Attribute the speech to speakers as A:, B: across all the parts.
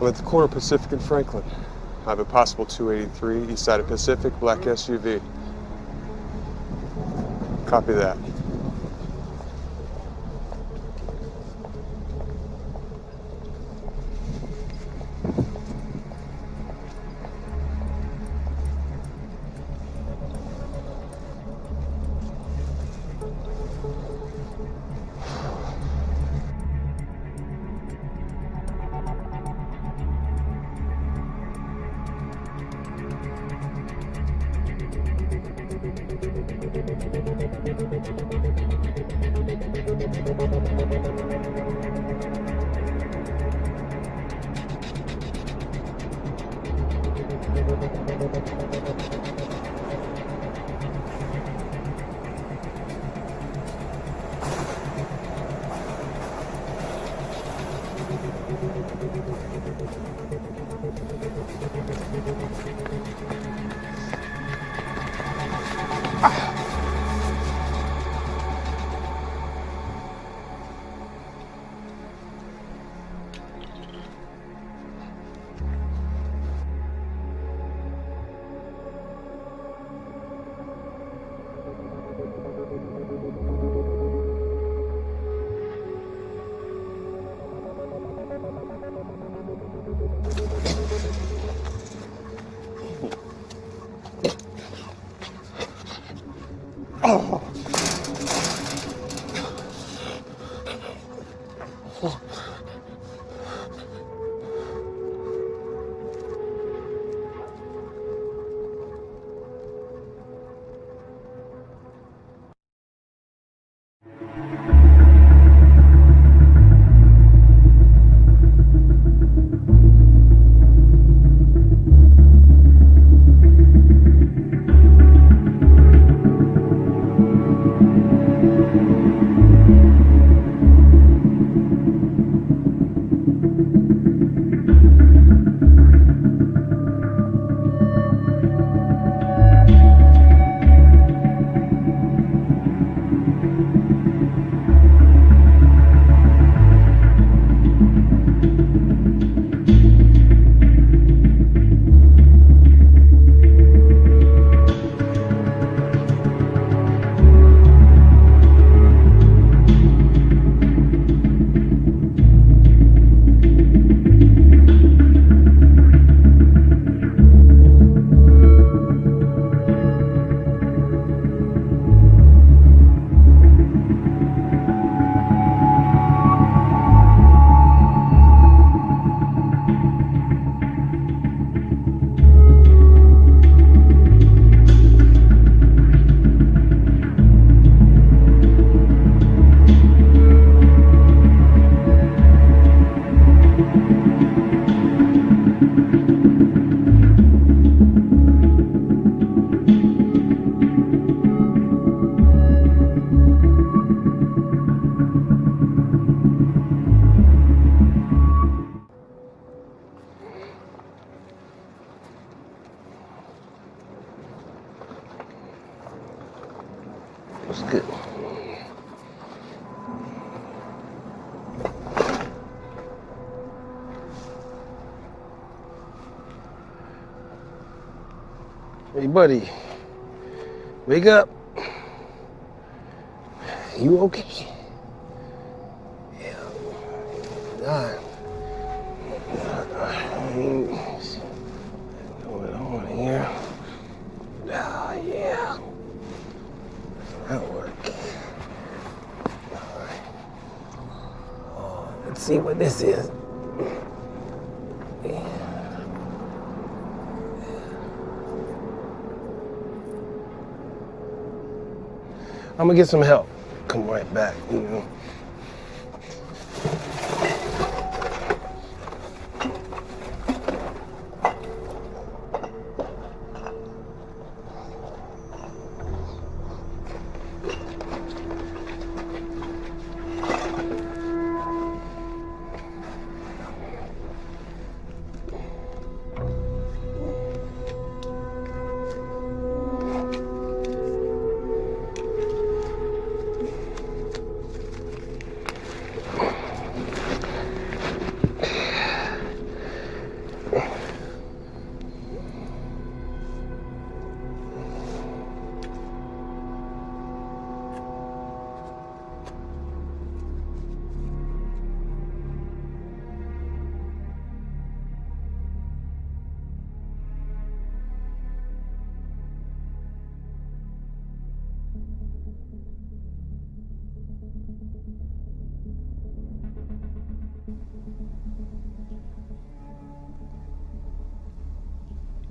A: I'm at the corner of Pacific and Franklin. I have a possible 283, east side of Pacific, black SUV. Copy that.
B: What's good? Hey, buddy. Wake up. You okay? Yeah. God. What's going on here? Oh, yeah. That work. All right. Oh, let's see what this is. I'm gonna get some help. Come right back, you know.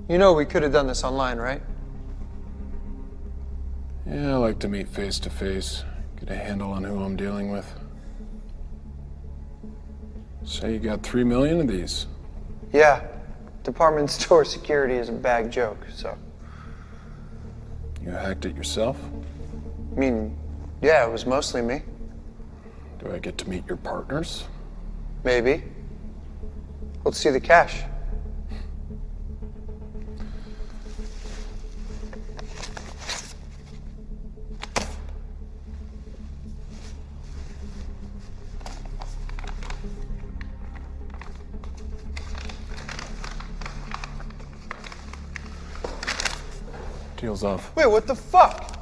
C: You know we could have done this online, right?
D: Yeah, I like to meet face to face, get a handle on who I'm dealing with. Say you got 3 million of these.
C: Yeah. Department store security is a bag joke, so.
D: You hacked it yourself?
C: I mean, yeah, it was mostly me.
D: Do I get to meet your partners?
C: Maybe. Let's see the cash.
D: Deal's off.
C: Wait, what the fuck?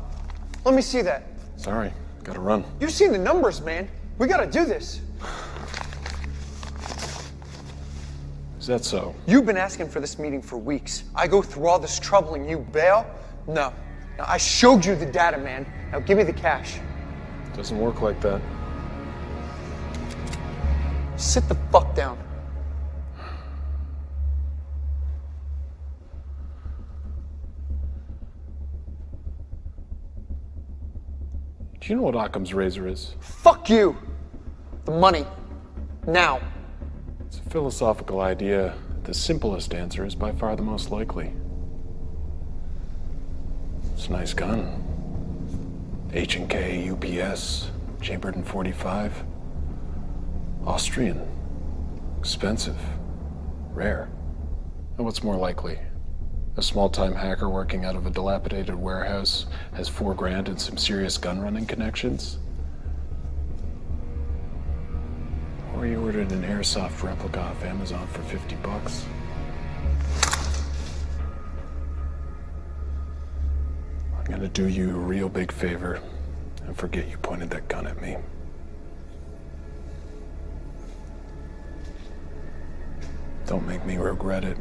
C: Let me see that.
D: Sorry, gotta run.
C: You've seen the numbers, man. We gotta do this.
D: Is that so?
C: You've been asking for this meeting for weeks. I go through all this trouble and you bail? No. Now, I showed you the data, man. Now give me the cash.
D: Doesn't work like that.
C: Sit the fuck down.
D: Do you know what Occam's razor is?
C: Fuck you. The money. Now.
D: It's a philosophical idea. The simplest answer is by far the most likely. It's a nice gun. H&K, UPS, chambered in .45. Austrian. Expensive. Rare. And what's more likely? A small-time hacker working out of a dilapidated warehouse has $4 grand and some serious gun-running connections? Or you ordered an airsoft replica off Amazon for $50. I'm gonna do you a real big favor and forget you pointed that gun at me. Don't make me regret it.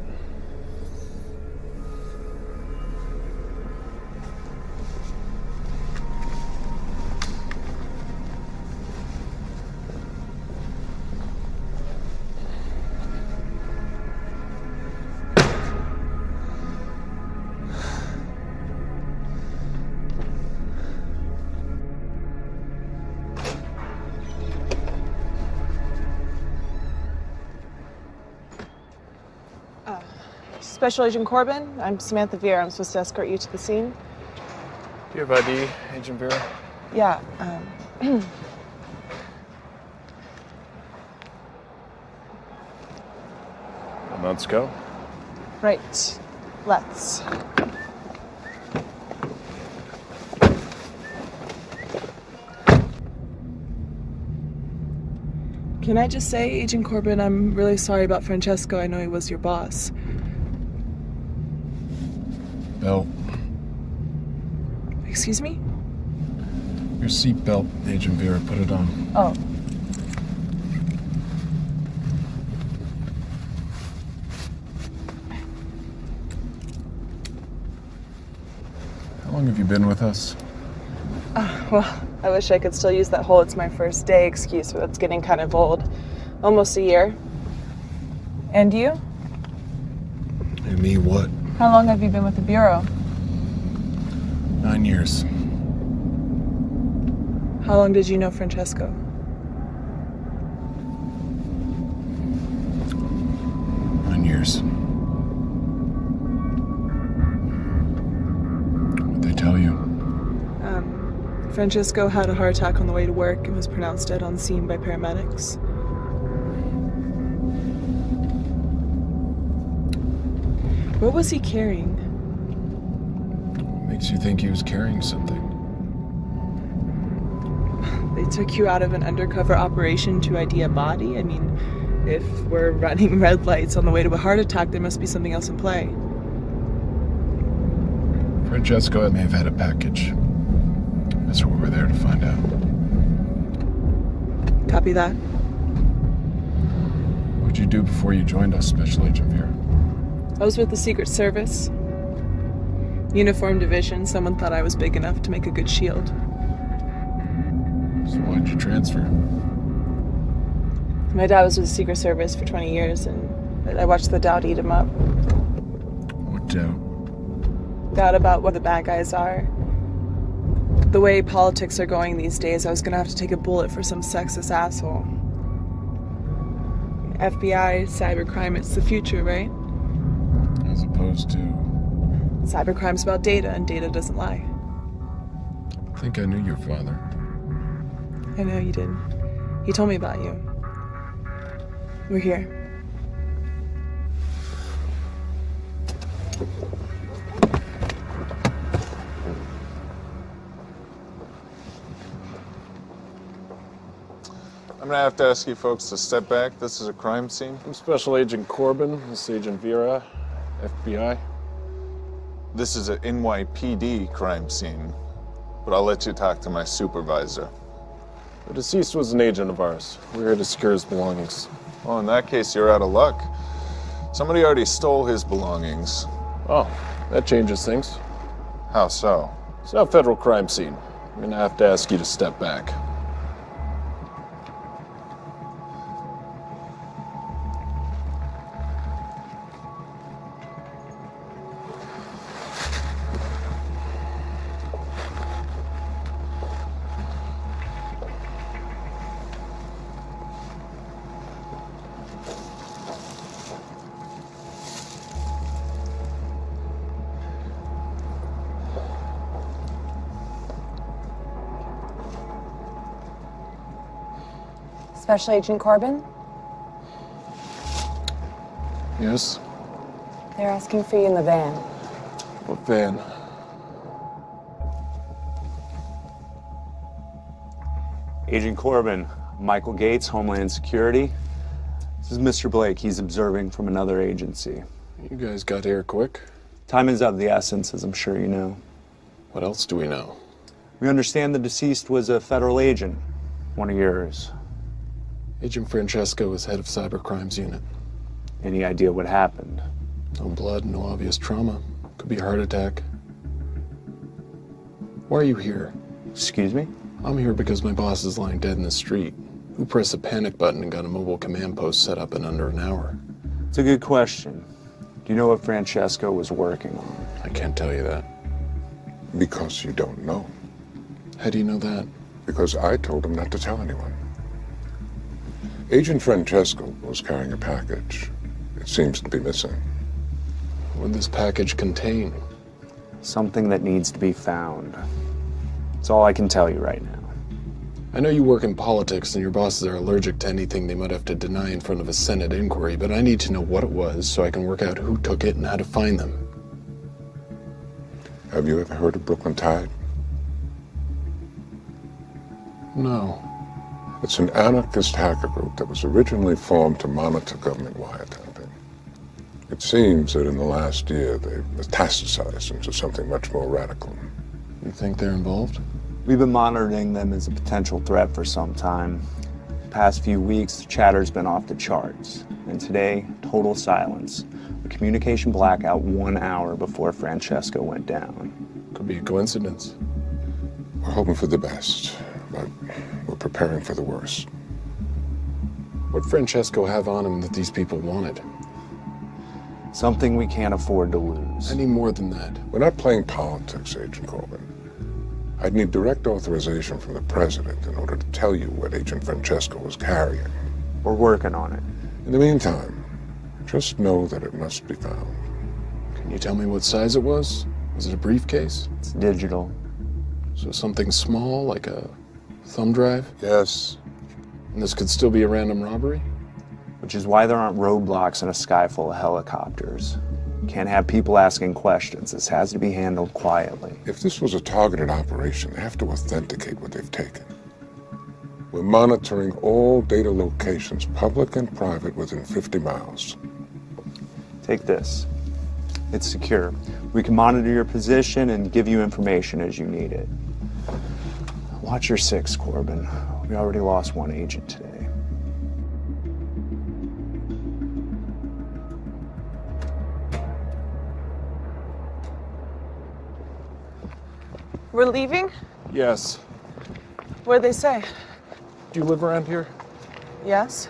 E: Special Agent Corbin, I'm Samantha Vera. I'm supposed to escort you to the scene.
D: Do you have ID, Agent Vera?
E: Yeah,
D: Then let's go.
E: right. Let's. Can I just say, Agent Corbin, I'm really sorry about Francesco. I know he was your boss.
D: Belt.
E: Excuse me?
D: Your seatbelt, Agent Vera. Put it on.
E: Oh.
D: How long have you been with us?
E: Well, I wish I could still use that whole "it's my first day" excuse, but it's getting kind of old. Almost a year. And you?
D: And me what?
E: How long have you been with the Bureau?
D: 9 years.
E: How long did you know Francesco?
D: 9 years. What'd they tell you?
E: Francesco had a heart attack on the way to work and was pronounced dead on scene by paramedics. What was he carrying?
D: What makes you think he was carrying something?
E: They took you out of an undercover operation to ID a body? I mean, if we're running red lights on the way to a heart attack, there must be something else in play.
D: Francesco may have had a package. That's what we're there to find out.
E: Copy that.
D: What'd you do before you joined us, Special Agent Vera?
E: I was with the Secret Service. Uniform Division. Someone thought I was big enough to make a good shield.
D: So why'd you transfer?
E: My dad was with the Secret Service for 20 years, and I watched the doubt eat him up.
D: What doubt?
E: Doubt about what the bad guys are. The way politics are going these days, I was gonna have to take a bullet for some sexist asshole. FBI, cybercrime, it's the future, right?
D: As opposed to...
E: Cybercrime's about data, and data doesn't lie.
D: I think I knew your father.
E: I know you did. He told me about you. We're here.
F: I'm gonna have to ask you folks to step back. This is a crime scene.
D: I'm Special Agent Corbin. This is Agent Vera, FBI.
F: This is an NYPD crime scene, but I'll let you talk to my supervisor.
D: The deceased was an agent of ours. We're here to secure his belongings.
F: Well, in that case, you're out of luck. Somebody already stole his belongings.
D: Oh, that changes things.
F: How so?
D: It's not a federal crime scene. I'm gonna have to ask you to step back.
G: Special Agent Corbin?
D: Yes?
G: They're asking for you in the van.
D: What van?
H: Agent Corbin, Michael Gates, Homeland Security. This is Mr. Blake. He's observing from another agency.
D: You guys got here quick.
H: Time is of the essence, as I'm sure you know.
D: What else do we know?
H: We understand the deceased was a federal agent, one of yours.
D: Agent Francesco is head of cybercrimes unit.
H: Any idea what happened?
D: No blood, no obvious trauma. Could be a heart attack. Why are you here?
H: Excuse me?
D: I'm here because my boss is lying dead in the street. Who pressed the panic button and got a mobile command post set up in under an hour?
H: It's a good question. Do you know what Francesco was working on?
D: I can't tell you that.
I: Because you don't know.
D: How do you know that?
I: Because I told him not to tell anyone. Agent Francesco was carrying a package. It seems to be missing.
D: What would this package contain?
H: Something that needs to be found. That's all I can tell you right now.
D: I know you work in politics and your bosses are allergic to anything they might have to deny in front of a Senate inquiry, but I need to know what it was so I can work out who took it and how to find them.
I: Have you ever heard of Brooklyn Tide?
D: No.
I: It's an anarchist hacker group that was originally formed to monitor government wiretapping. It seems that in the last year they've metastasized into something much more radical.
D: You think they're involved?
H: We've been monitoring them as a potential threat for some time. The past few weeks, the chatter's been off the charts. And today, total silence. A communication blackout 1 hour before Francesco went down.
D: Could be a coincidence.
I: We're hoping for the best, but we're preparing for the worst.
D: What'd Francesco have on him that these people wanted?
H: Something we can't afford to lose.
D: Any more than that?
I: We're not playing politics, Agent Corbin. I'd need direct authorization from the president in order to tell you what Agent Francesco was carrying.
H: We're working on it.
I: In the meantime, just know that it must be found.
D: Can you tell me what size it was? Was it a briefcase?
H: It's digital.
D: So something small, like a thumb drive?
I: Yes.
D: And this could still be a random robbery?
H: Which is why there aren't roadblocks in a sky full of helicopters. Can't have people asking questions. This has to be handled quietly.
I: If this was a targeted operation, they have to authenticate what they've taken. We're monitoring all data locations, public and private, within 50 miles.
H: Take this. It's secure. We can monitor your position and give you information as you need it. Watch your six, Corbin. We already lost one agent today.
E: We're leaving?
D: Yes.
E: What'd they say?
D: Do you live around here?
E: Yes?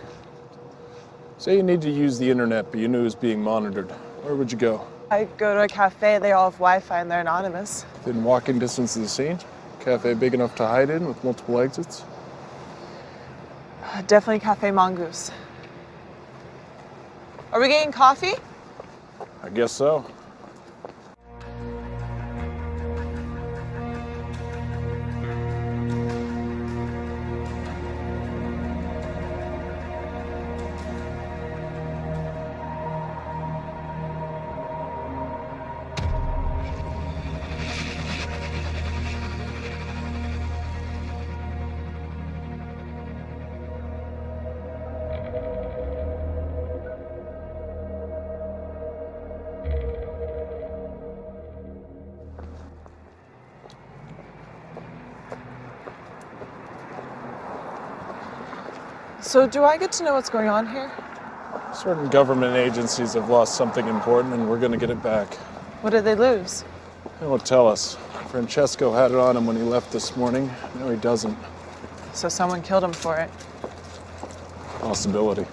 D: Say you need to use the internet, but you knew it was being monitored. Where would you go?
E: I go to a cafe, they all have Wi-Fi and they're anonymous.
D: Within walking distance of the scene? Cafe big enough to hide in with multiple exits?
E: Definitely Cafe Mongoose. Are we getting coffee?
D: I guess so.
E: So do I get to know what's going on here?
D: Certain government agencies have lost something important and we're gonna get it back.
E: What did they lose?
D: They won't tell us. Francesco had it on him when he left this morning. No, he doesn't.
E: So someone killed him for it.
D: Possibility.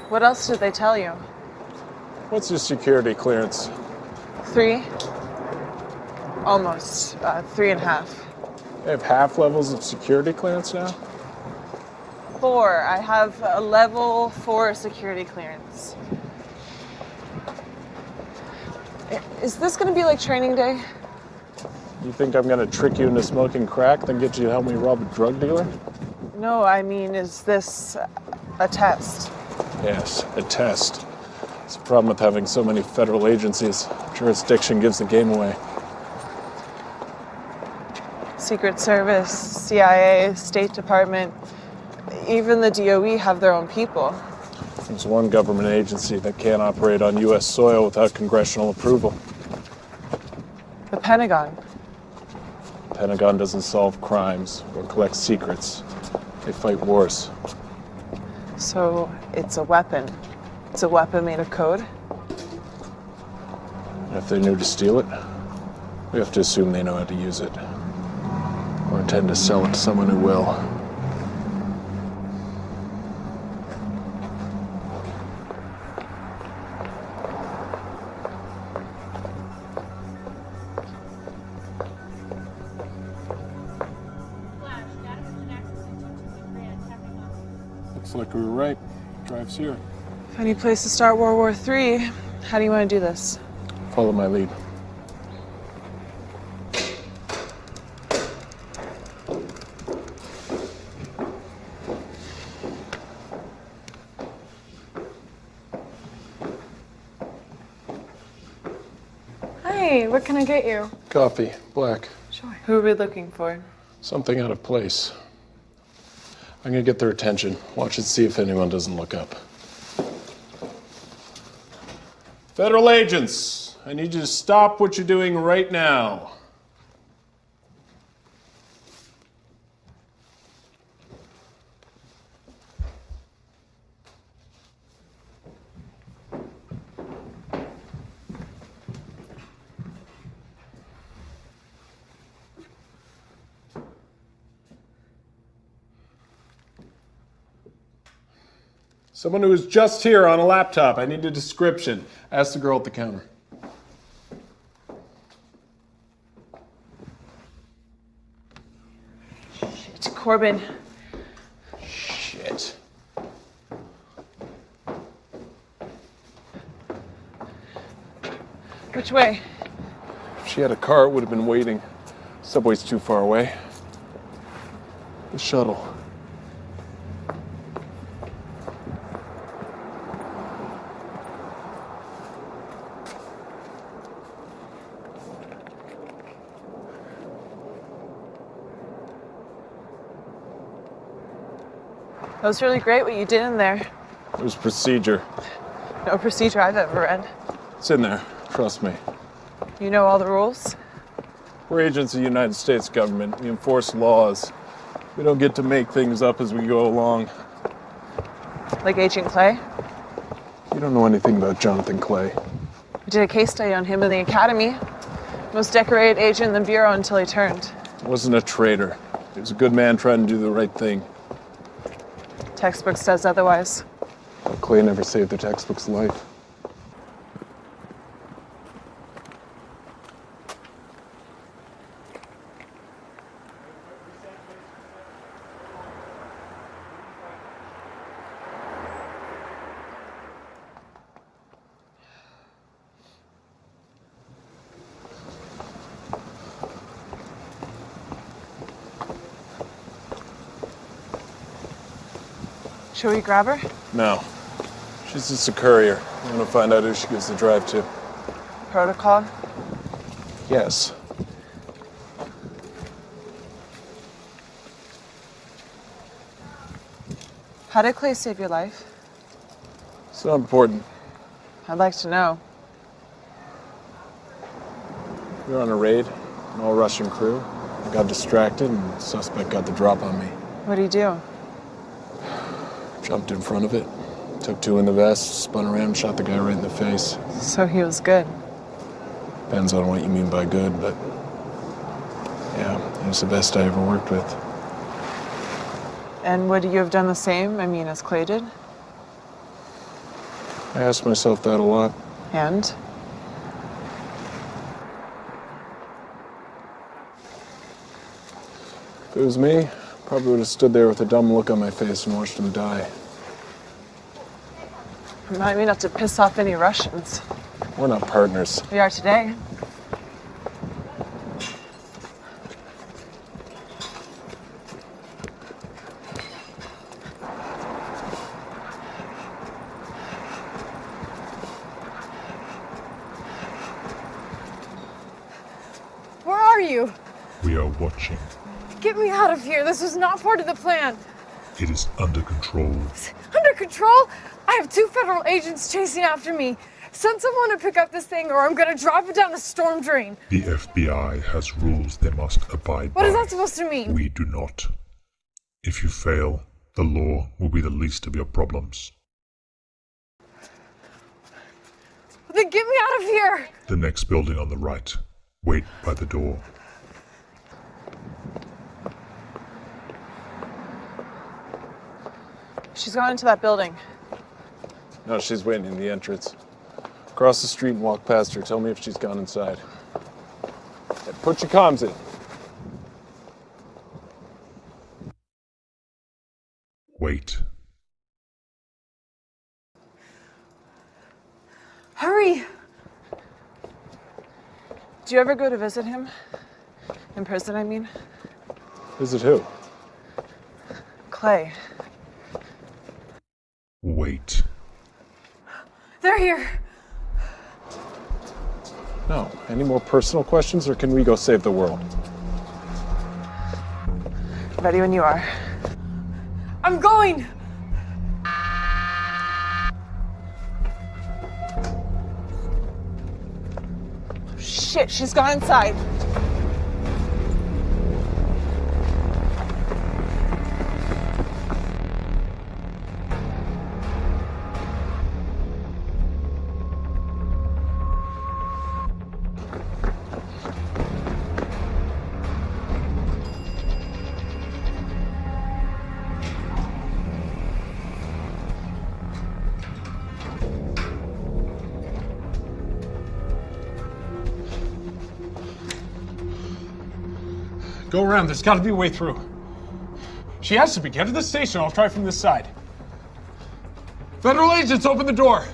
E: What else did they tell you?
D: What's your security clearance?
E: 3? Almost. 3.5.
D: They have half levels of security clearance now?
E: 4. I have a level 4 security clearance. Is this gonna be like training day?
D: You think I'm gonna trick you into smoking crack, then get you to help me rob a drug dealer?
E: No, I mean, is this a test?
D: Yes, a test. It's a problem with having so many federal agencies. Jurisdiction gives the game away.
E: Secret Service, CIA, State Department, even the DOE have their own people.
D: There's one government agency that can't operate on U.S. soil without congressional approval.
E: The Pentagon.
D: The Pentagon doesn't solve crimes or collect secrets. They fight wars.
E: So it's a weapon. It's a weapon made of code?
D: And if they knew to steal it, we have to assume they know how to use it. Or intend to sell it to someone who will. Looks like we were right. Drive's here.
E: Funny place to start World War III. How do you want to do this?
D: Follow my lead.
J: Hey, what can I get you?
D: Coffee, black.
J: Sure.
E: Who are we looking for?
D: Something out of place. I'm gonna get their attention. Watch and see if anyone doesn't look up. Federal agents, I need you to stop what you're doing right now. Someone who was just here on a laptop. I need a description. Ask the girl at the counter.
E: It's Corbin.
D: Shit.
E: Which way?
D: If she had a car, it would have been waiting. Subway's too far away. The shuttle.
E: That was really great what you did in there.
D: It was procedure.
E: No procedure I've ever read.
D: It's in there. Trust me.
E: You know all the rules?
D: We're agents of the United States government. We enforce laws. We don't get to make things up as we go along.
E: Like Agent Clay?
D: You don't know anything about Jonathan Clay.
E: We did a case study on him in the academy. Most decorated agent in the Bureau until he turned.
D: Wasn't a traitor. He was a good man trying to do the right thing.
E: Textbook says otherwise.
D: But Clay never saved the textbook's life.
E: Should we grab her?
D: No. She's just a courier. I'm gonna find out who she gives the drive to.
E: Protocol?
D: Yes.
E: How did Clay save your life?
D: It's not important.
E: I'd like to know.
D: We were on a raid, an all-Russian crew. I got distracted and the suspect got the drop on me.
E: What do you do?
D: Jumped in front of it, took two in the vest, spun around and shot the guy right in the face.
E: So he was good.
D: Depends on what you mean by good, but yeah, he was the best I ever worked with.
E: And would you have done the same, I mean, as Clay did?
D: I asked myself that a lot.
E: And?
D: If it was me, probably would have stood there with a dumb look on my face and watched him die.
E: Remind me not to piss off any Russians.
D: We're not partners.
E: We are today.
J: Where are you?
K: We are watching.
J: Get me out of here. This was not part of the plan.
K: It is under control.
J: Under control? I have 2 federal agents chasing after me. Send someone to pick up this thing or I'm gonna drop it down a storm drain.
K: The FBI has rules they must abide by.
J: What is that supposed to mean?
K: We do not. If you fail, the law will be the least of your problems.
J: Then get me out of here!
K: The next building on the right. Wait by the door.
E: She's gone into that building.
D: No, she's waiting in the entrance. Cross the street and walk past her. Tell me if she's gone inside. Yeah, put your comms in.
K: Wait.
J: Hurry!
E: Do you ever go to visit him? In prison, I mean?
D: Visit who?
E: Clay.
K: Wait.
J: They're here!
D: No. Any more personal questions, or can we go save the world?
E: Ready when you are.
J: I'm going!
E: Shit, she's gone inside.
L: Go around. There's got to be a way through. She has to be. Get to the station. I'll try from this side. Federal agents, open the door.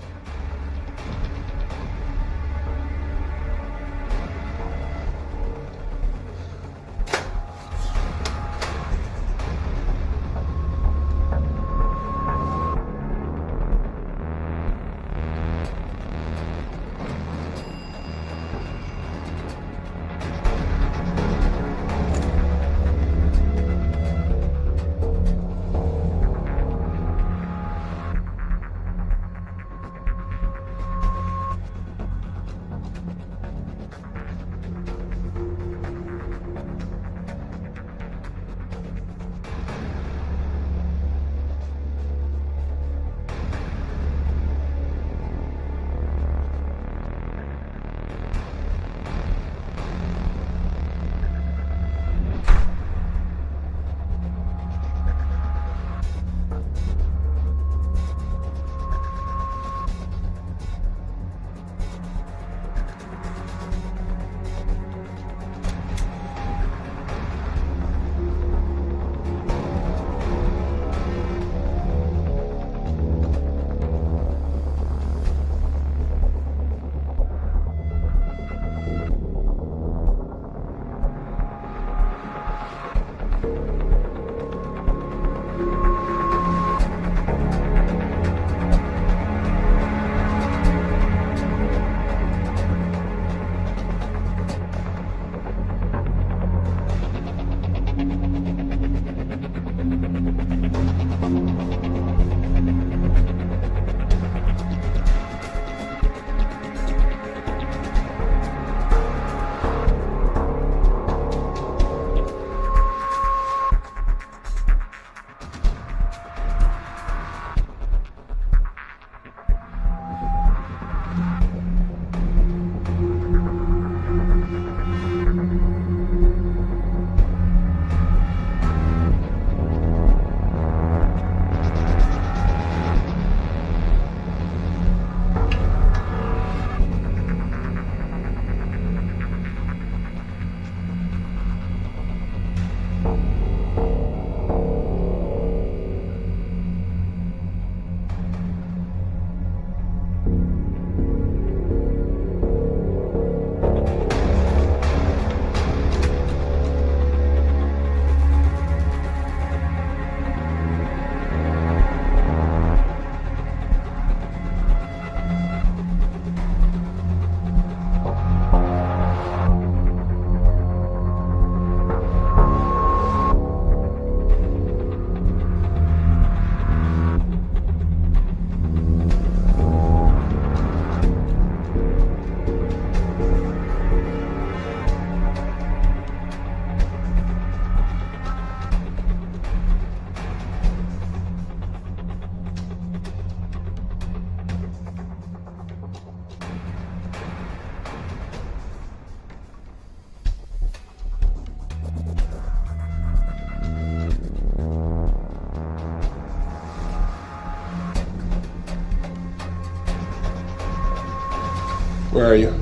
D: Where are you?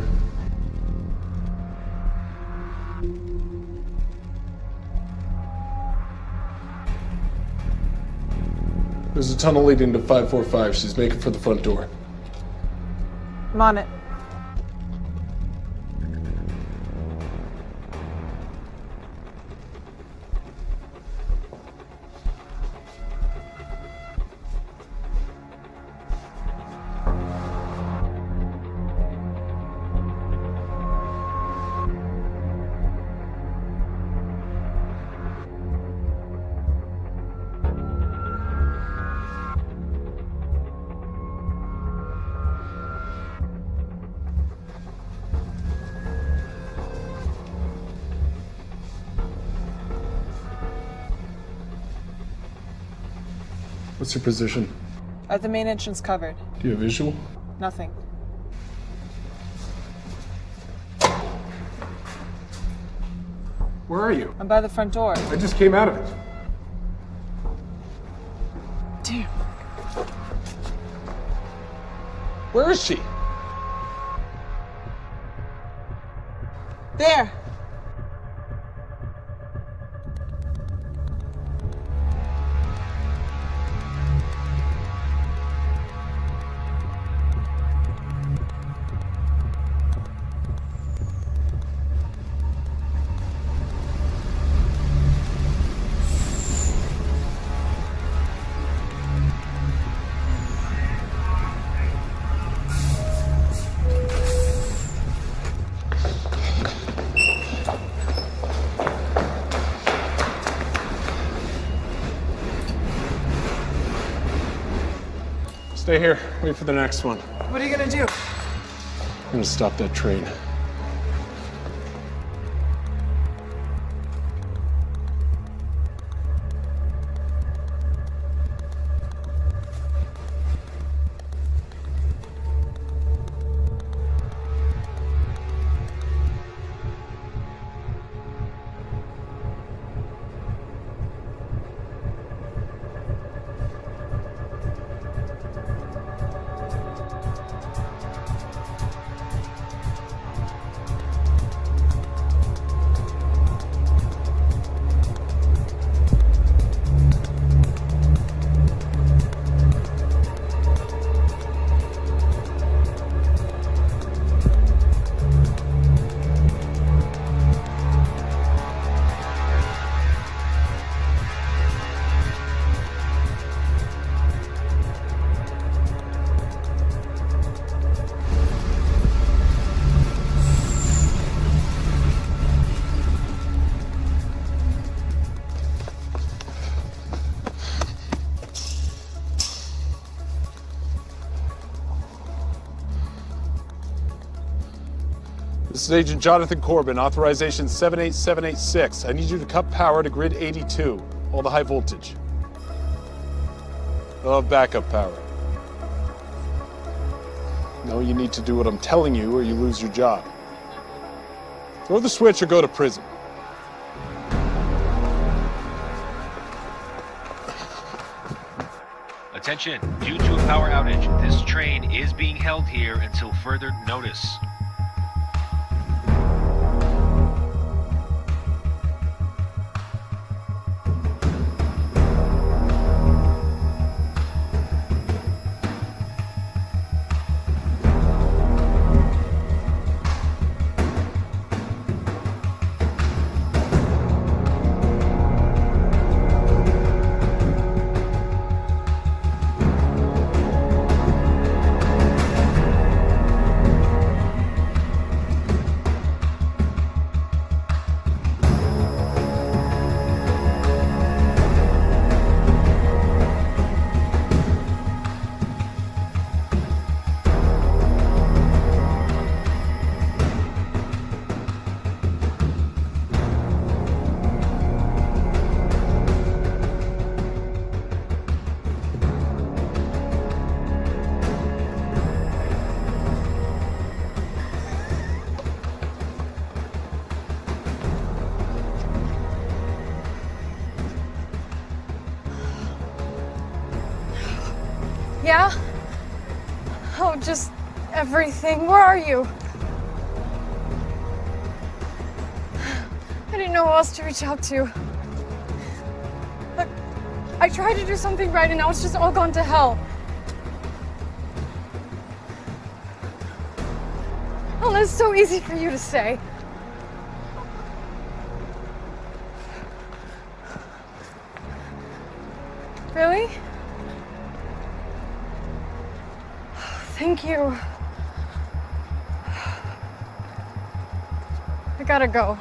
D: There's a tunnel leading to 545. She's making for the front door.
E: I'm on it.
D: What's your position?
E: The main entrance covered.
D: Do you have visual?
E: Nothing.
D: Where are you?
E: I'm by the front door.
D: I just came out of it.
E: Damn.
D: Where is she?
E: There.
D: Stay here. Wait for the next one.
E: What are you gonna do?
D: I'm gonna stop that train. This is Agent Jonathan Corbin, authorization 78786. I need you to cut power to grid 82, all the high voltage. They'll have backup power. No, you need to do what I'm telling you or you lose your job. Throw the switch or go to prison.
M: Attention, due to a power outage, this train is being held here until further notice.
J: Yeah? Oh, just everything. Where are you? I didn't know who else to reach out to. Look, I tried to do something right and now it's just all gone to hell. Oh, that's so easy for you to say. Really? Thank you. I gotta go.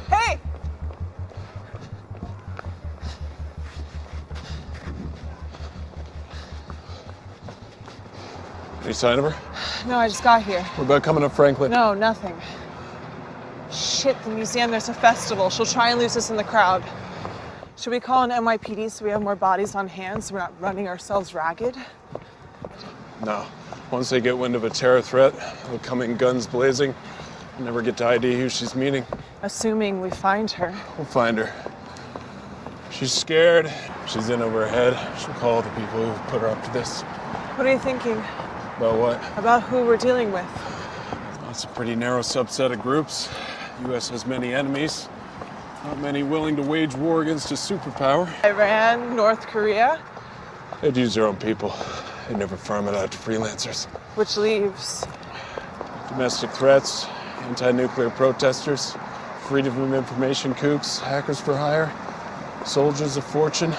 E: Hey!
D: Any sign of her?
E: No, I just got here.
D: What about coming up Franklin?
E: No, nothing. Shit, the museum, there's a festival. She'll try and lose us in the crowd. Should we call an NYPD so we have more bodies on hand so we're not running ourselves ragged?
D: No. Once they get wind of a terror threat, they'll come in guns blazing. We'll never get to ID who she's meeting.
E: Assuming we find her.
D: We'll find her. She's scared. She's in over her head. She'll call the people who put her up to this.
E: What are you thinking?
D: About what?
E: About who we're dealing with.
D: It's a pretty narrow subset of groups. The U.S. has many enemies. Not many willing to wage war against a superpower.
E: Iran, North Korea.
D: They'd use their own people. They'd never farm it out to freelancers.
E: Which leaves
D: domestic threats, anti-nuclear protesters, freedom of information kooks, hackers for hire, soldiers of fortune,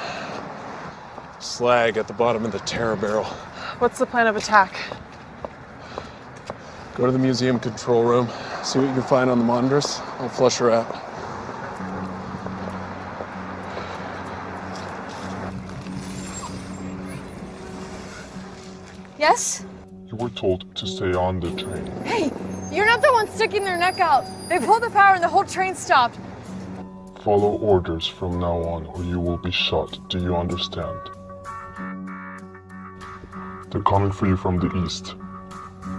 D: slag at the bottom of the terror barrel.
E: What's the plan of attack?
D: Go to the museum control room, see what you can find on the monitors. I'll flush her out.
J: Yes?
K: You were told to stay on the train.
J: Hey, you're not the one sticking their neck out. They pulled the power and the whole train stopped.
K: Follow orders from now on or you will be shot. Do you understand? They're coming for you from the east.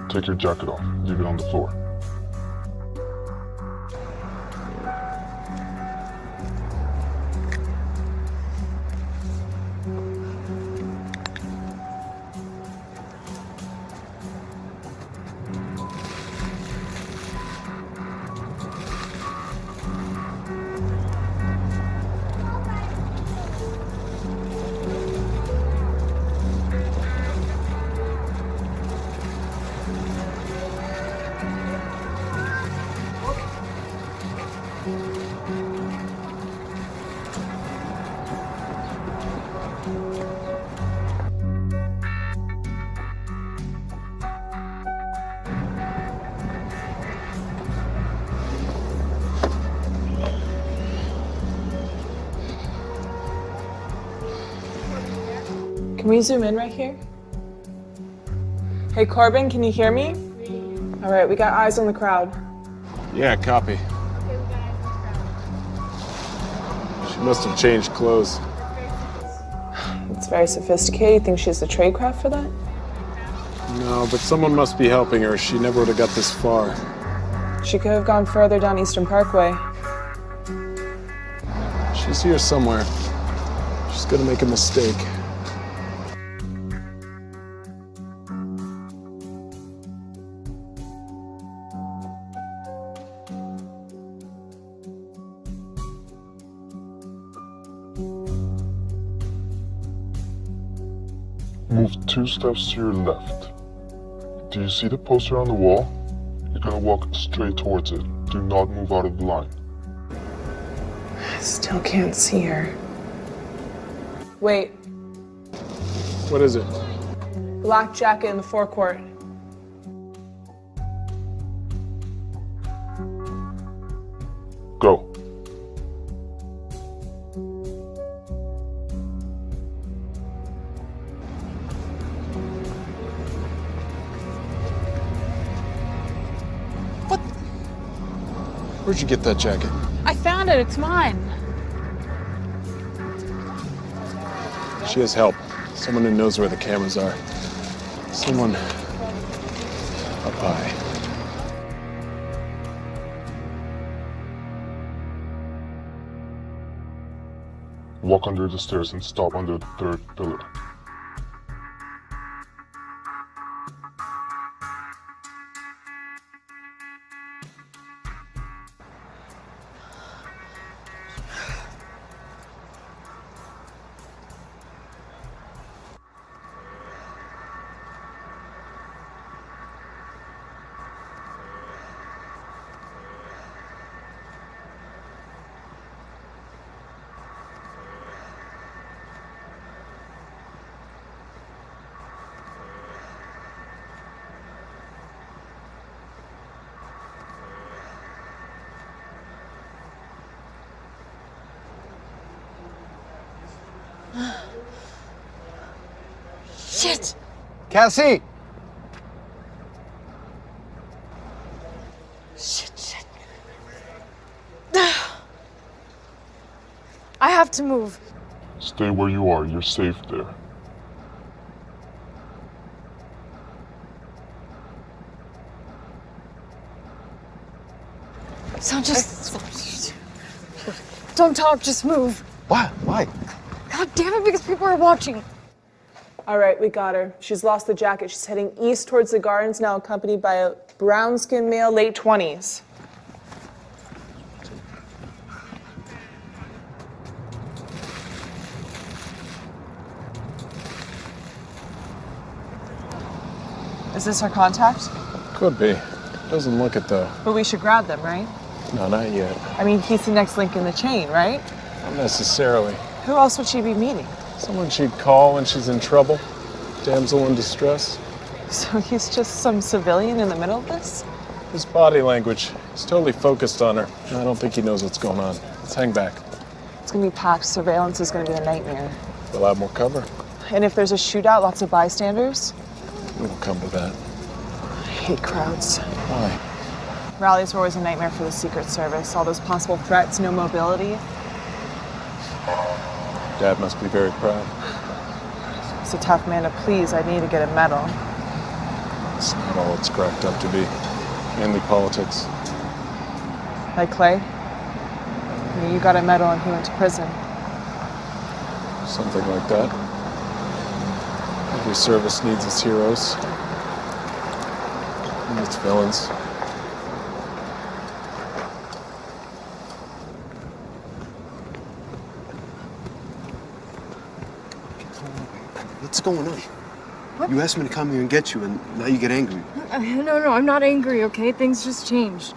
K: Take your jacket off. Leave it on the floor.
E: Can we zoom in right here? Hey, Corbin, can you hear me? All right, we got eyes on the crowd.
D: Yeah, copy. She must have changed clothes.
E: It's very sophisticated. You think she has the tradecraft for that?
D: No, but someone must be helping her. She never would have got this far.
E: She could have gone further down Eastern Parkway.
D: She's here somewhere. She's gonna make a mistake.
K: Move 2 steps to your left. Do you see the poster on the wall? You're gonna walk straight towards it. Do not move out of the line.
E: I still can't see her. Wait.
D: What is it?
E: Black jacket in the forecourt.
K: Go.
D: Where'd you get that jacket?
N: I found it. It's mine.
D: She has help. Someone who knows where the cameras are. Someone up high.
K: Walk under the stairs and stop under the third pillar.
J: Shit!
C: Cassie!
J: Shit. I have to move.
K: Stay where you are, you're safe there.
J: So just... Don't talk, just move.
C: What? Why?
J: God damn it, because people are watching.
E: All right, we got her. She's lost the jacket. She's heading east towards the gardens, now accompanied by a brown-skinned male, late 20s. Is this our contact?
D: Could be. Doesn't look it, though.
E: But we should grab them, right?
D: No, not yet.
E: I mean, he's the next link in the chain, right?
D: Not necessarily.
E: Who else would she be meeting?
D: Someone she'd call when she's in trouble. Damsel in distress.
E: So he's just some civilian in the middle of this?
D: His body language. He's totally focused on her. I don't think he knows what's going on. Let's hang back.
E: It's gonna be packed. Surveillance is gonna be a nightmare.
D: We'll have more cover.
E: And if there's a shootout, lots of bystanders?
D: We'll come to that.
E: I hate crowds.
D: Why?
E: Rallies are always a nightmare for the Secret Service. All those possible threats, no mobility.
D: Dad must be very proud.
E: He's a tough man to please. I need to get a medal.
D: It's not all it's cracked up to be. Mainly politics.
E: Like Clay? I mean, you got a medal and he went to prison.
D: Something like that. Every service needs its heroes. And its villains.
O: What's going on?
J: What?
O: You asked me to come here and get you, and now you get angry.
J: No, I'm not angry, okay? Things just changed.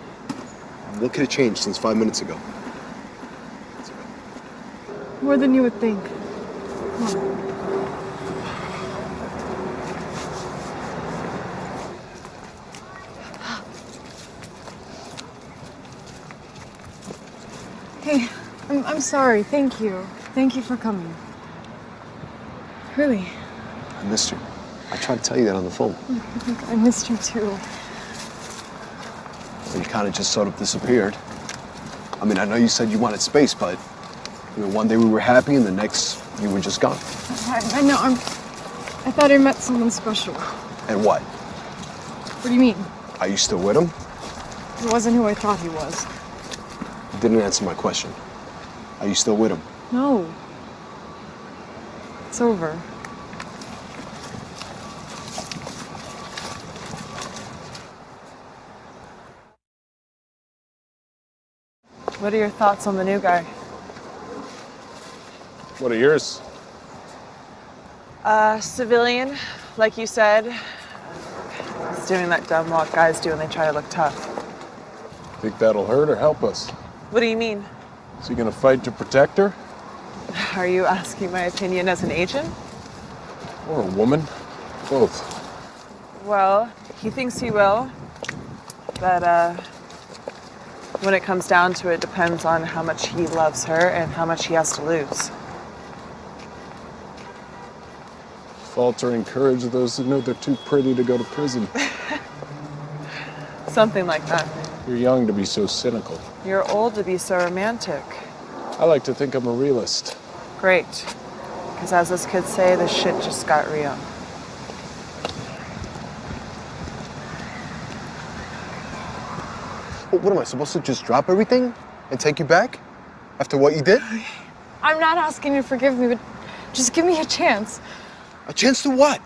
O: What could have changed since 5 minutes ago?
J: More than you would think. Come on. Hey, I'm sorry. Thank you. Thank you for coming. Really.
O: I missed you. I tried to tell you that on the phone.
J: I missed you too.
O: You kind of just sort of disappeared. I mean, I know you said you wanted space, but you know, one day we were happy, and the next you were just gone.
J: I know. I thought I met someone special.
O: And what?
J: What do you mean?
O: Are you still with him?
J: He wasn't who I thought he was.
O: You didn't answer my question. Are you still with him?
J: No. It's over.
E: What are your thoughts on the new guy?
D: What are yours?
E: Civilian, like you said. He's doing that dumb what guys do when they try to look tough.
D: Think that'll hurt or help us?
E: What do you mean?
D: Is he gonna fight to protect her?
E: Are you asking my opinion as an agent?
D: Or a woman? Both.
E: Well, he thinks he will, but when it comes down to it, depends on how much he loves her and how much he has to lose.
D: Faltering courage of those who know they're too pretty to go to prison.
E: Something like that.
D: You're young to be so cynical.
E: You're old to be so romantic.
D: I like to think I'm a realist.
E: Great. Because as those kids say, the shit just got real.
O: What am I supposed to just drop everything and take you back? After what you did?
J: I'm not asking you to forgive me, but just give me a chance.
O: A chance to what?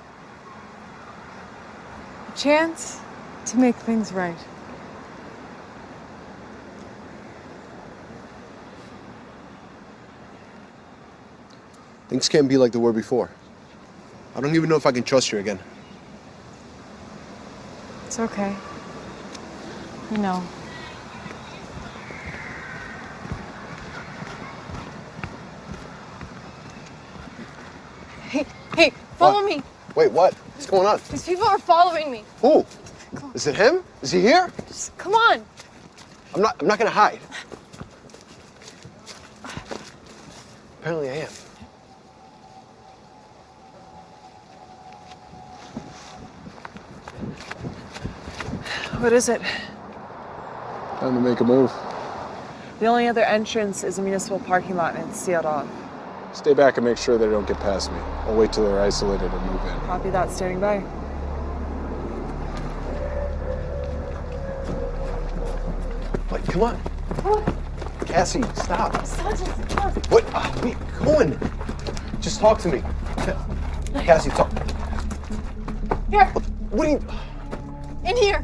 J: A chance to make things right.
O: Things can't be like they were before. I don't even know if I can trust you again.
J: It's okay. You know. Hey, follow me.
O: Wait, what? What's going on?
J: These people are following me.
O: Who? Is it him? Is he here?
J: Just come on.
O: I'm not gonna hide. Apparently I am.
E: What is it?
D: Time to make a move.
E: The only other entrance is a municipal parking lot and it's sealed off.
D: Stay back and make sure they don't get past me. I'll wait till they're isolated and move in.
E: Copy that, standing by.
O: Wait, come on. Cassie, stop.
J: Sanchez, come on.
O: What? Wait, going. Just talk to me. Cassie, talk.
J: Here.
O: What are you?
J: In here.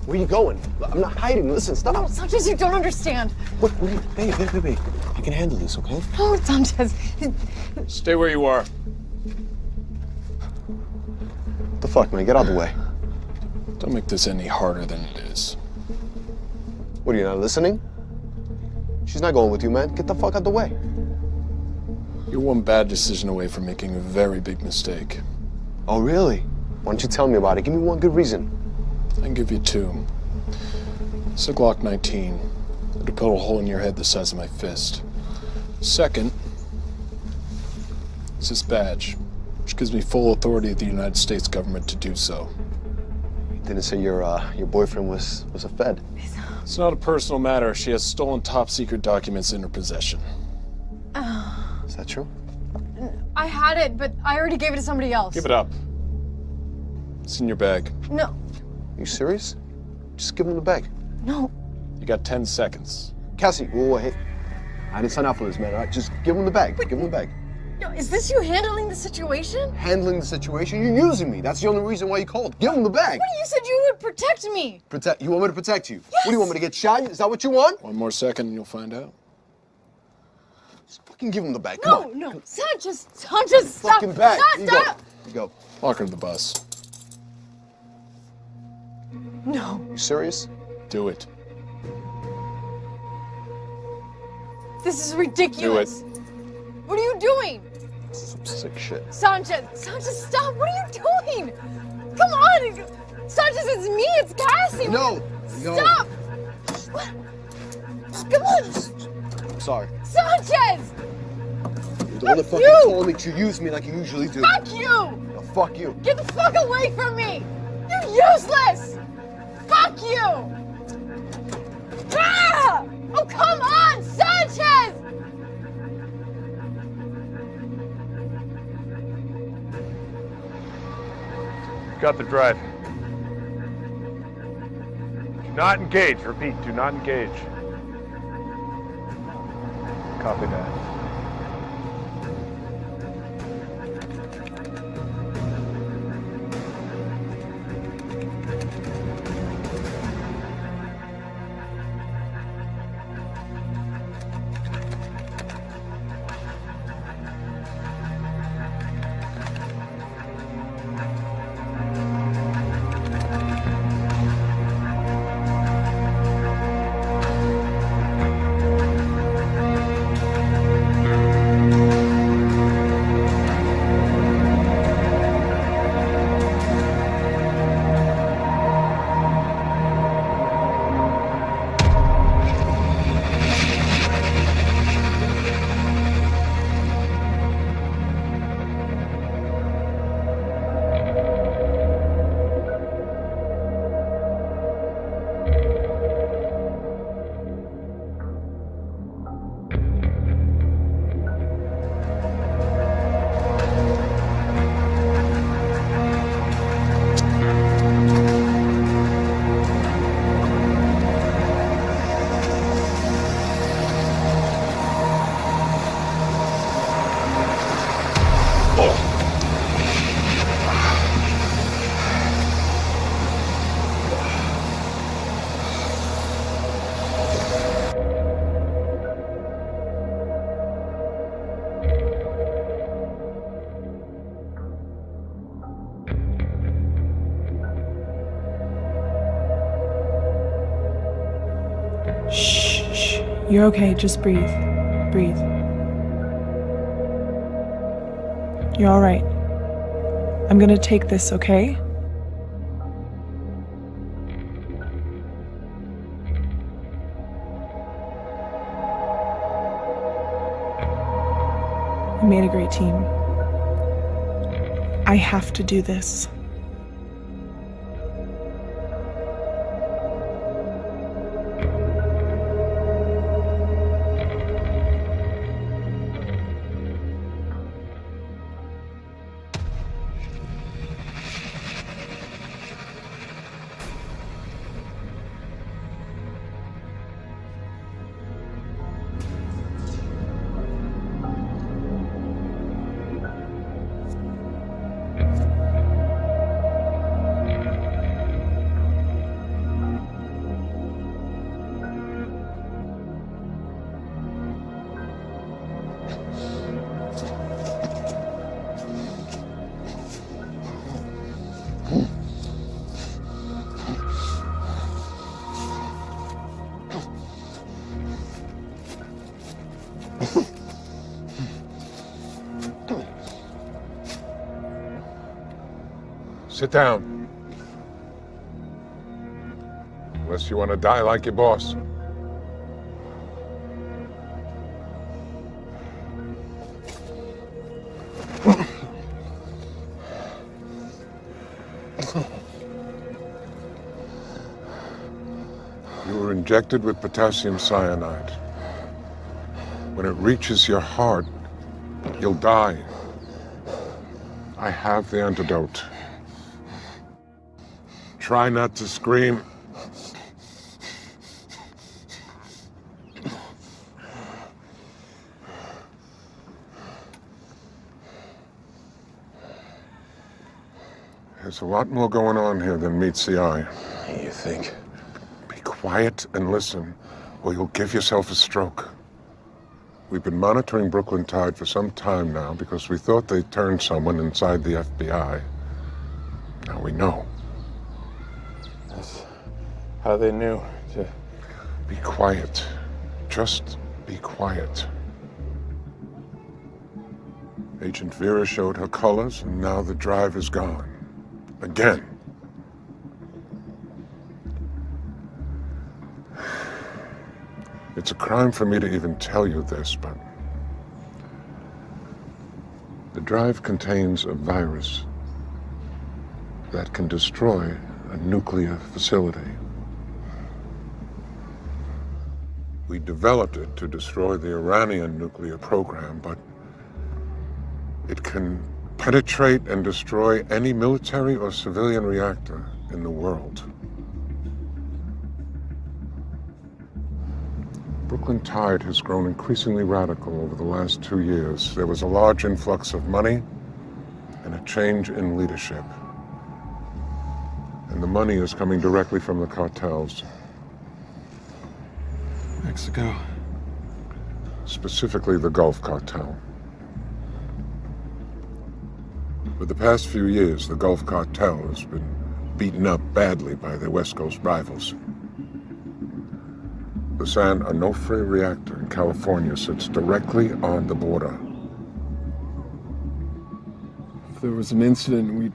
O: Where are you going? I'm not hiding. Listen, stop.
J: No, Sanchez, you don't understand.
O: What are you? Babe. I can handle this, okay?
J: No, Sanchez.
D: Stay where you are.
O: What the fuck, man? Get out of the way.
D: Don't make this any harder than it is.
O: What, are you not listening? She's not going with you, man. Get the fuck out the way.
D: You're one bad decision away from making a very big mistake.
O: Oh, really? Why don't you tell me about it? Give me one good reason.
D: I can give you two. It's a Glock 19. It'll put a hole in your head the size of my fist. Second, it's this badge, which gives me full authority of the United States government to do so.
O: You didn't say your boyfriend was a Fed.
D: It's not a personal matter. She has stolen top-secret documents in her possession.
O: Is that true?
J: I had it, but I already gave it to somebody else.
D: Give it up. It's in your bag.
J: No.
O: You serious? Just give him the bag.
J: No.
D: You got 10 seconds.
O: Cassie, whoa, hey. I didn't sign out for this, man, all right? Just give him the bag. Give him the bag.
J: No, is this you handling the situation?
O: Handling the situation? You're using me. That's the only reason why you called. Give him the bag.
J: What, you said you would protect me?
O: Protect? You want me to protect you?
J: Yes.
O: What do you want me to get shot? Is that what you want?
D: One more second and you'll find out.
O: Just fucking give him the bag. Come on.
J: No. Sanchez, stop.
O: Fucking bag. Here
J: Stop.
O: you go.
D: Lock her to the bus.
J: No.
O: You serious?
D: Do it.
J: This is ridiculous.
D: Do it.
J: What are you doing?
O: Some sick shit.
J: Sanchez, stop. What are you doing? Come on. Sanchez, it's me. It's Cassie.
O: No.
J: Stop. Come on.
O: I'm sorry.
J: Sanchez.
O: You're the one that fucking told me to use me like you usually do.
J: Fuck you.
O: No, fuck you.
J: Get the fuck away from me. You're useless. Fuck you. Ah! Oh, come on, Sanchez.
P: Got the drive. Do not engage. Repeat, do not engage. Copy that.
E: You're okay, just breathe. Breathe. You're all right. I'm gonna take this, okay? We made a great team. I have to do this.
I: Sit down. Unless you want to die like your boss. You were injected with potassium cyanide. When it reaches your heart, you'll die. I have the antidote. Try not to scream. There's a lot more going on here than meets the eye.
O: You think?
I: Be quiet and listen, or you'll give yourself a stroke. We've been monitoring Brooklyn Tide for some time now because we thought they turned someone inside the FBI. Now we know.
P: That's how they knew to...
I: Be quiet. Just be quiet. Agent Vera showed her colors, and now the drive is gone. Again. It's a crime for me to even tell you this, but the drive contains a virus that can destroy a nuclear facility. We developed it to destroy the Iranian nuclear program, but it can penetrate and destroy any military or civilian reactor in the world. Brooklyn Tide has grown increasingly radical over the last 2 years. There was a large influx of money and a change in leadership. And the money is coming directly from the cartels.
D: Mexico.
I: Specifically the Gulf Cartel. For the past few years, the Gulf Cartel has been beaten up badly by their West Coast rivals. The San Onofre reactor in California sits directly on the border.
D: If there was an incident,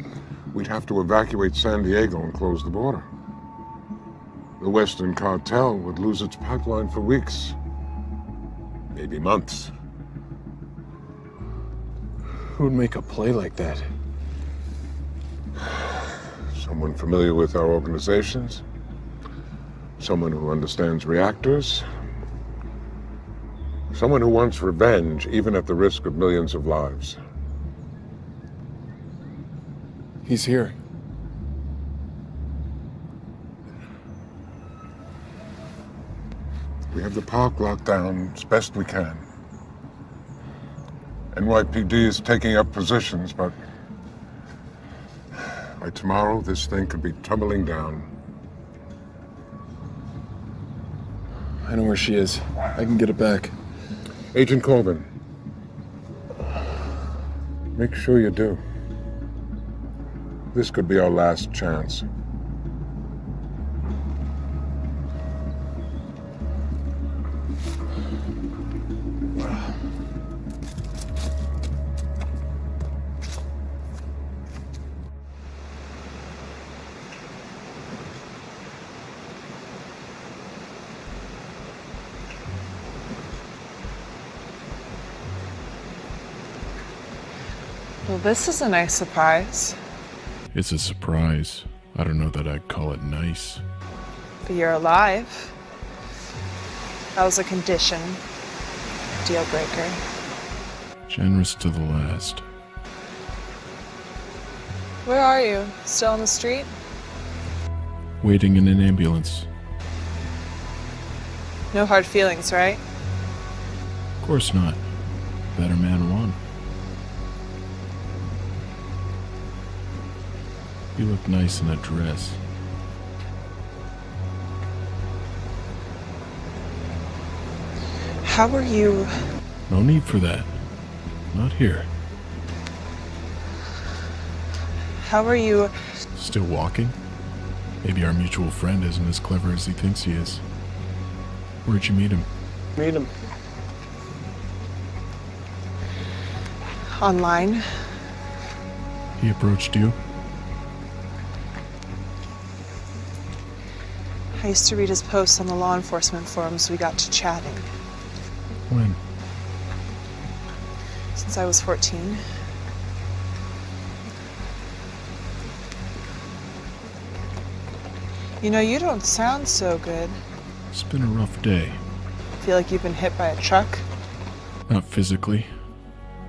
I: we'd have to evacuate San Diego and close the border. The Western Cartel would lose its pipeline for weeks, maybe months.
D: Who'd make a play like that?
I: Someone familiar with our organizations. Someone who understands reactors. Someone who wants revenge, even at the risk of millions of lives.
D: He's here.
I: We have the park locked down as best we can. NYPD is taking up positions, but by tomorrow, this thing could be tumbling down.
D: I know where she is. I can get it back.
I: Agent Corbin, make sure you do. This could be our last chance.
E: Well, this is a nice surprise.
D: It's a surprise. I don't know that I'd call it nice.
E: But you're alive. That was a condition. Deal breaker.
D: Generous to the last.
E: Where are you? Still on the street?
D: Waiting in an ambulance.
E: No hard feelings, right?
D: Of course not. Better man won. You look nice in a dress.
E: How are you?
D: No need for that. Not here.
E: How are you?
D: Still walking? Maybe our mutual friend isn't as clever as he thinks he is. Where'd you meet him?
B: Meet him.
E: Online.
D: He approached you?
E: I used to read his posts on the law enforcement forums. We got to chatting.
D: When?
E: Since I was 14. You know, you don't sound so good.
D: It's been a rough day.
E: Feel like you've been hit by a truck?
D: Not physically.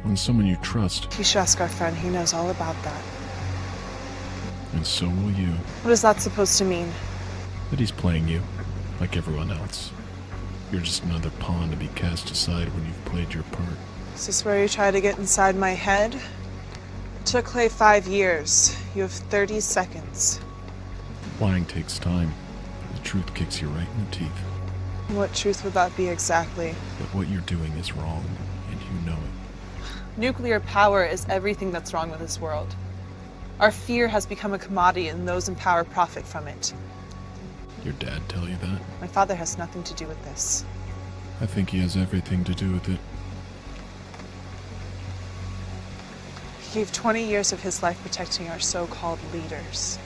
D: When someone you trust.
E: You should ask our friend. He knows all about that.
D: And so will you.
E: What is that supposed to mean?
D: That he's playing you, like everyone else. You're just another pawn to be cast aside when you've played your part.
E: Is this where you try to get inside my head? It took Clay 5 years. You have 30 seconds.
D: Lying takes time. The truth kicks you right in the teeth.
E: What truth would that be exactly?
D: But what you're doing is wrong, and you know it.
E: Nuclear power is everything that's wrong with this world. Our fear has become a commodity, and those in power profit from it.
D: Your dad tell you that?
E: My father has nothing to do with this.
D: I think he has everything to do with it.
E: He gave 20 years of his life protecting our so-called leaders.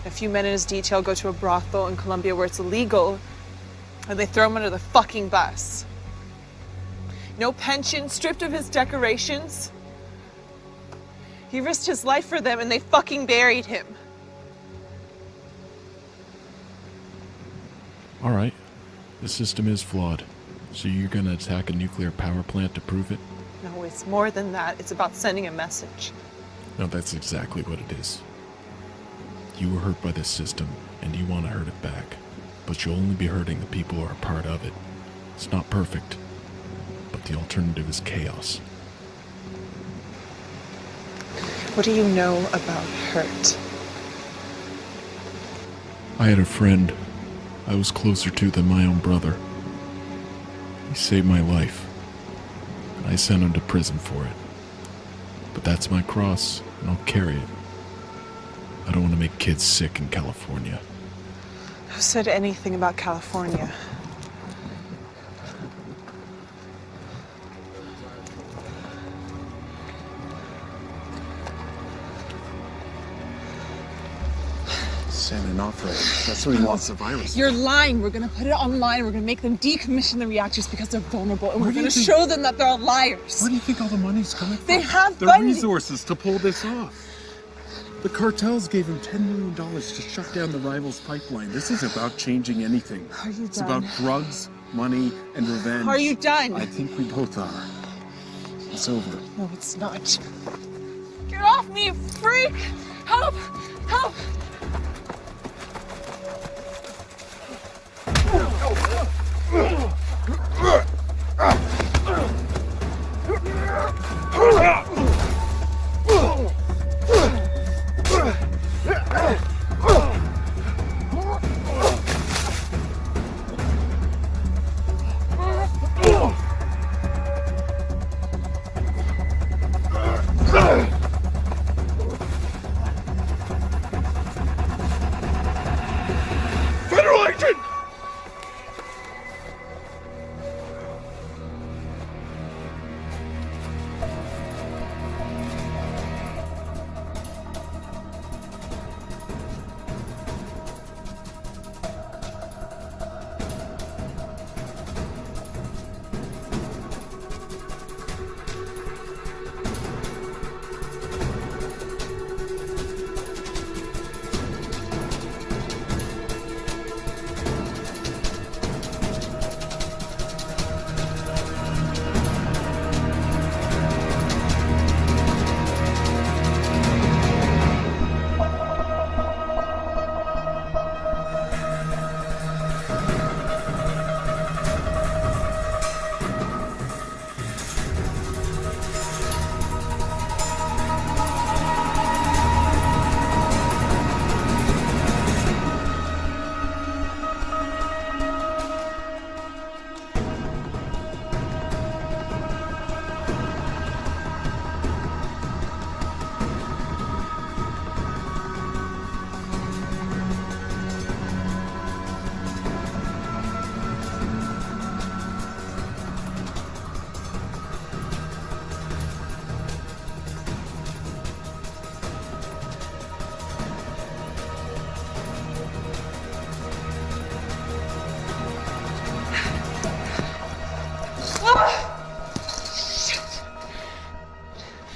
E: A few men in his detail go to a brothel in Colombia where it's illegal, and they throw him under the fucking bus. No pension, stripped of his decorations. He risked his life for them, and they fucking buried him.
D: All right. The system is flawed. So you're gonna attack a nuclear power plant to prove it?
E: No, it's more than that. It's about sending a message.
D: No, that's exactly what it is. You were hurt by this system, and you want to hurt it back. But you'll only be hurting the people who are part of it. It's not perfect, but the alternative is chaos.
E: What do you know about hurt?
D: I had a friend I was closer to than my own brother. He saved my life, and I sent him to prison for it. But that's my cross, and I'll carry it. I don't want to make kids sick in California.
E: Who said anything about California?
O: San Onofre. That's what he wants the virus.
E: You're lying. We're gonna put it online. We're gonna make them decommission the reactors because they're vulnerable, and we're gonna show them that they're all liars.
Q: Where do you think all the money's coming from?
E: They have
Q: the
E: funding.
Q: resources to pull this off. The cartels gave him $10 million to shut down the rivals' pipeline. This isn't about changing anything.
E: Are you
Q: It's
E: done?
Q: about drugs, money, and revenge.
E: Are you done?
Q: I think we both are. It's over.
E: No, it's not. Get off me, you freak! Help! Help!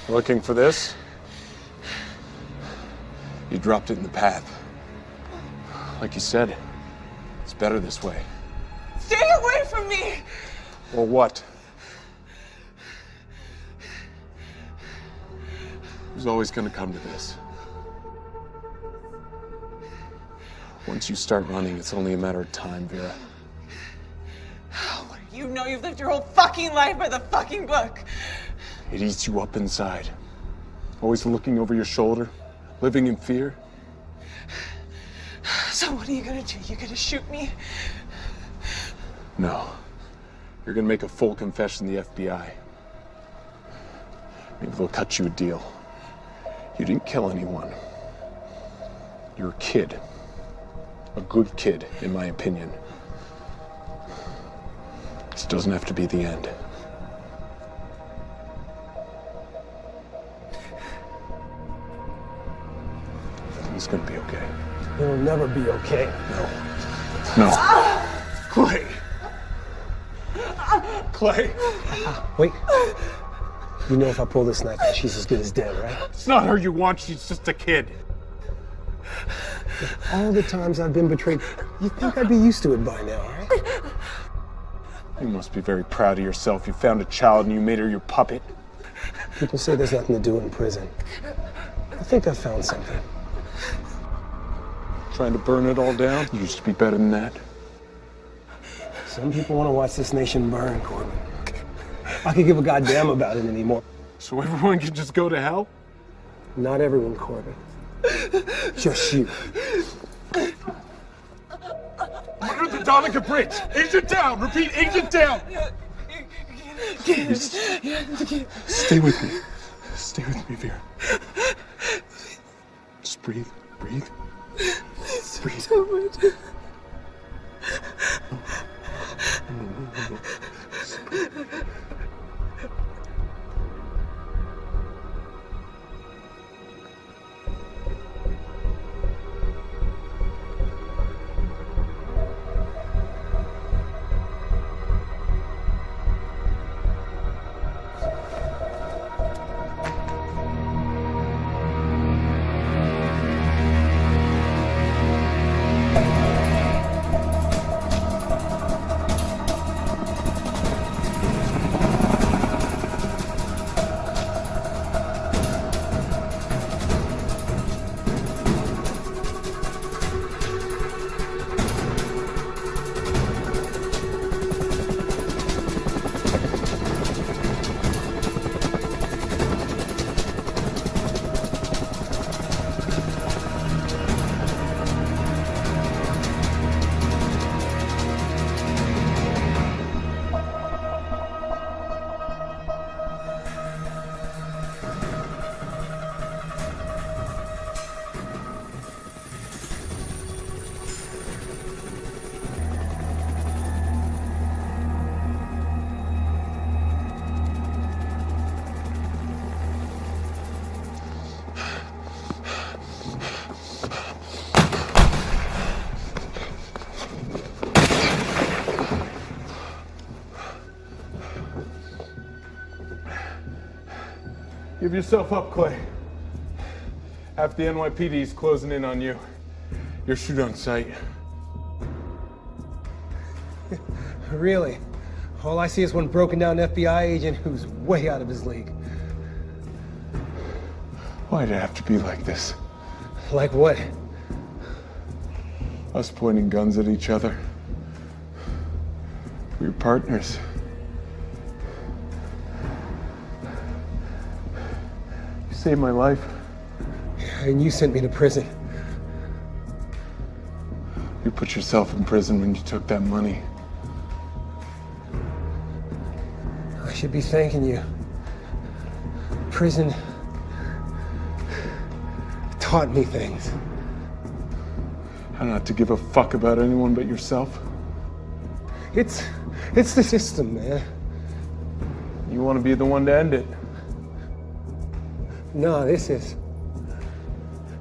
D: Looking for this? You dropped it in the path. Like you said, it's better this way.
E: Stay away from me!
D: Or what? It was always gonna come to this. Once you start running, it's only a matter of time, Vera.
E: What do you know? You've lived your whole fucking life by the fucking book.
D: It eats you up inside. Always looking over your shoulder, living in fear.
E: So what are you gonna do? You gonna shoot me?
D: No. You're gonna make a full confession to the FBI. Maybe they'll cut you a deal. You didn't kill anyone. You're a kid. A good kid, in my opinion. This doesn't have to be the end. Everything's gonna be okay.
B: It'll never be okay.
D: No.
L: Clay! Clay!
B: Wait. You know if I pull this knife out, she's as good as dead, right?
L: It's not her you want, she's just a kid.
B: All the times I've been betrayed, you'd think I'd be used to it by now, right?
D: You must be very proud of yourself. You found a child and you made her your puppet.
B: People say there's nothing to do in prison. I think I found something.
D: Trying to burn it all down? You used to be better than that.
B: Some people want to watch this nation burn, Corbin. I could give a goddamn about it anymore.
D: So everyone can just go to hell?
B: Not everyone, Corbin. Just you.
L: Under the Donica Bridge! Agent down! Repeat, agent down!
D: Please. Stay with me. Stay with me, Vera. Just breathe. Breathe. Breathe. No. Just breathe.
L: Give yourself up, Clay. Half the NYPD is closing in on you. You're shoot on sight.
B: Really? All I see is one broken down FBI agent who's way out of his league.
D: Why'd it have to be like this?
B: Like what?
D: Us pointing guns at each other. We were partners. You saved my life.
B: And you sent me to prison.
D: You put yourself in prison when you took that money.
B: I should be thanking you. Prison taught me things.
D: How not to give a fuck about anyone but yourself?
B: It's the system, man.
D: You want to be the one to end it.
B: No, this is.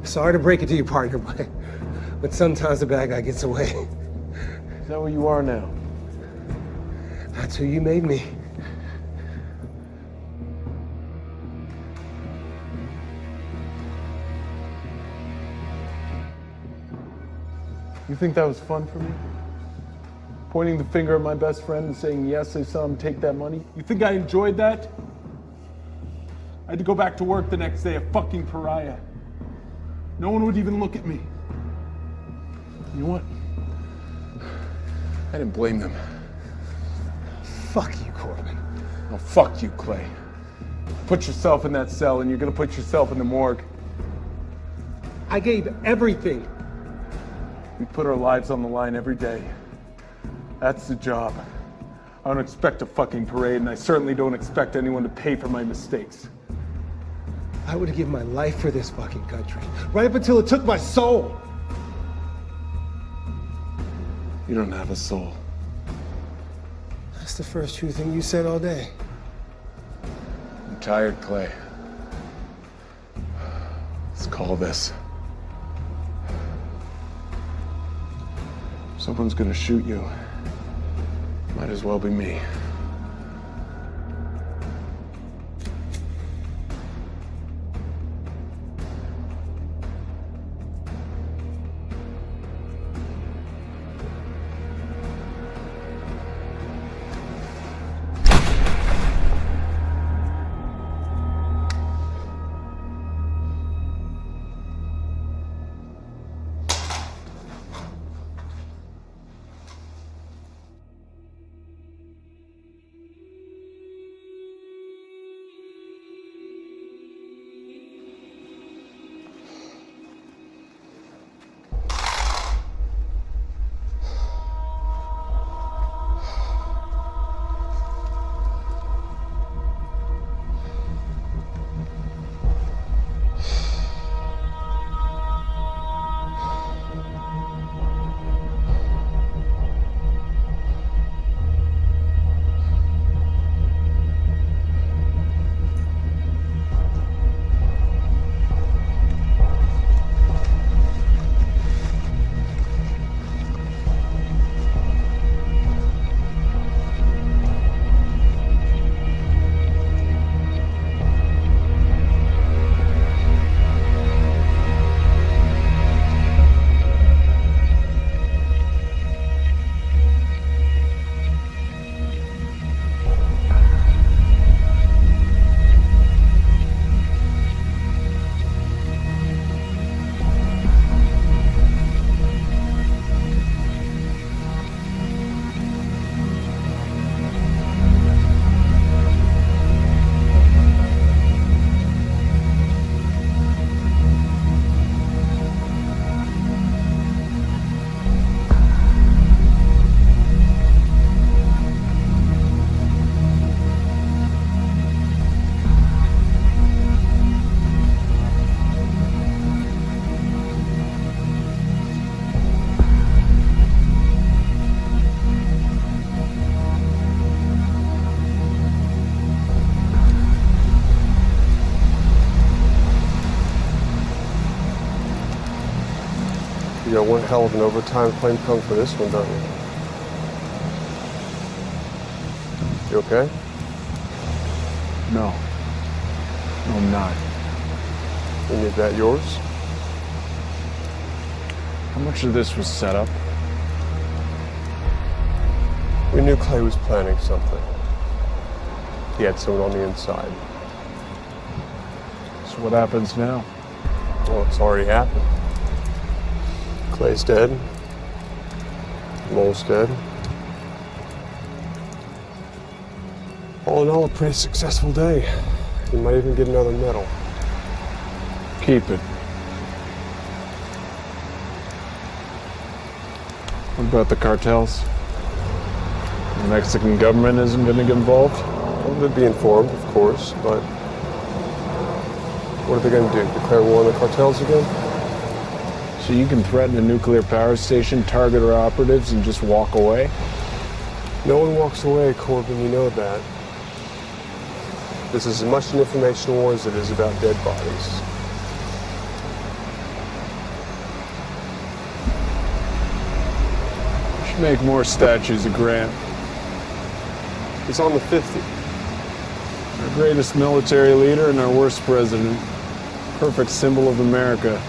B: Sorry to break it to you, partner, but sometimes the bad guy gets away.
D: Is that what you are now?
B: That's who you made me.
L: You think that was fun for me? Pointing the finger at my best friend and saying, yes, I saw him take that money? You think I enjoyed that? I had to go back to work the next day, a fucking pariah. No one would even look at me. You know what? I didn't blame them.
B: Fuck you, Corbin.
L: Oh, fuck you, Clay. Put yourself in that cell and you're gonna put yourself in the morgue.
B: I gave everything.
L: We put our lives on the line every day. That's the job. I don't expect a fucking parade, and I certainly don't expect anyone to pay for my mistakes.
B: I would have given my life for this fucking country, right up until it took my soul.
L: You don't have a soul.
B: That's the first true thing you said all day.
L: I'm tired, Clay. Let's call this. If someone's gonna shoot you, might as well be me.
A: You got one hell of an overtime claim coming for this one, don't you? You okay?
L: No. No, I'm not.
A: And is that yours?
L: How much of this was set up?
A: We knew Clay was planning something. He had someone on the inside.
L: So what happens now?
A: Well, it's already happened. Clay's dead. Mole's dead. All in all, a pretty successful day. You might even get another medal.
L: Keep it. What about the cartels? The Mexican government isn't going to get involved?
A: Well, they'd be informed, of course, but what are they going to do? Declare war on the cartels again?
L: So you can threaten a nuclear power station, target our operatives, and just walk away?
A: No one walks away, Corbin, you know that. This is as much an information war as it is about dead bodies.
L: We should make more statues of Grant.
A: He's on the 50.
L: Our greatest military leader and our worst president. Perfect symbol of America.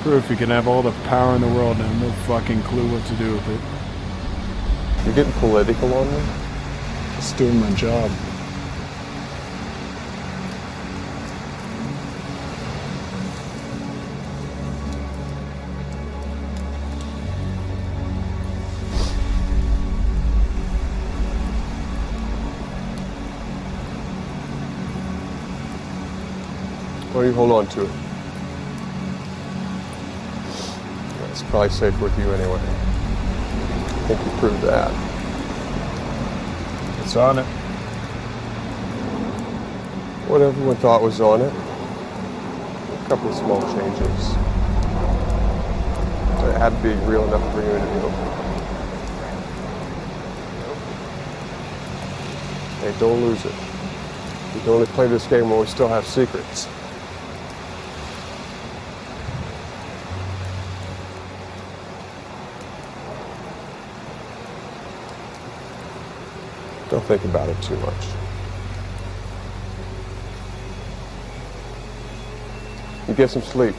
D: Proof you can have all the power in the world and have no fucking clue what to do with it.
A: You're getting political on me?
D: Just doing my job.
A: Why don't you hold on to it? It's probably safe with you anyway. I think you proved that.
D: It's on it.
A: What everyone thought was on it. A couple of small changes. It had to be real enough for you to be open. Hey, don't lose it. We can only play this game while we still have secrets. Don't think about it too much. You get some sleep.